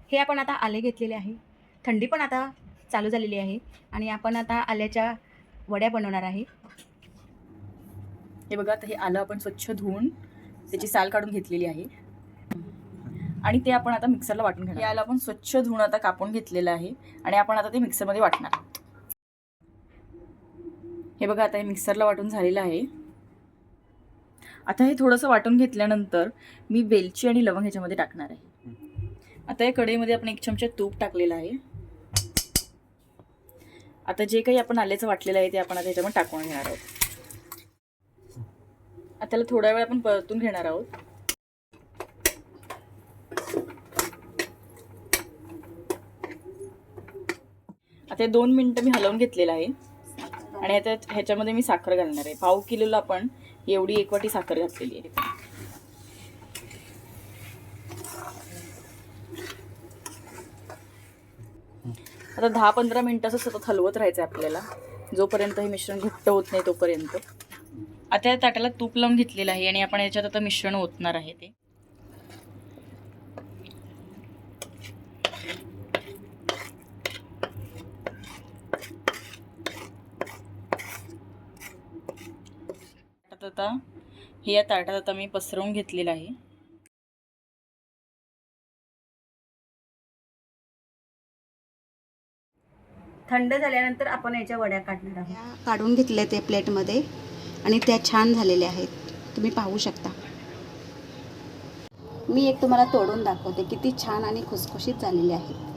हे आपण आता आले घेतलेले आहे. थंडी पण आता चालू झालेली आहे आणि आपण आता आल्याच्या वड्या बनवणार आहे. हे बघा, आता हे आलं आपण स्वच्छ धुवून त्याची साल काढून घेतलेली आहे आणि ते आपण आता मिक्सरला वाटून घेणार. हे आलं आपण स्वच्छ धुवून आता कापून घेतलेलं आहे आणि आपण आता ते मिक्सरमध्ये वाटणार आहोत. हे बघा, आता हे मिक्सरला वाटून झालेलं आहे. आता हे थोडंसं वाटून घेतल्यानंतर मी वेलची आणि लवंग ह्याच्यामध्ये टाकणार आहे. आता या कढईमध्ये आपण 1 चमचा तूप टाकलेलं आहे. आता जे काही आपण आल्याचं वाटलेलं आहे ते आपण आता ह्याच्यामध्ये टाकून घेणार आहोत. आता त्याला थोडा वेळ आपण परतून घेणार आहोत. आता 2 मिनिटं मी हलवून घेतलेलं आहे आणि आता ह्याच्यामध्ये मी साखर घालणार आहे. पाव किलोला आपण एवढी 1 वाटी साखर घातलेली आहे. आता 10-15 मिनिटं असं सतत हलवत राहायचं आहे आपल्याला, जोपर्यंत हे मिश्रण घट्ट होत नाही तोपर्यंत. आता या ताटाला तूप लावून घेतलेलं आहे आणि आपण याच्यात आता मिश्रण ओतणार आहे ते. आता हे या ताटात आता मी पसरवून घेतलेलं आहे. थंड झाल्यानंतर आपण याच्या वड्या काढणार आहोत. काढून घेतले ते प्लेटमध्ये आणि त्या छान झालेल्या आहेत, तुम्ही पाहू शकता. मी एक तुम्हाला तोडून दाखवते, किती छान आणि खुसखुशीत झालेले आहेत.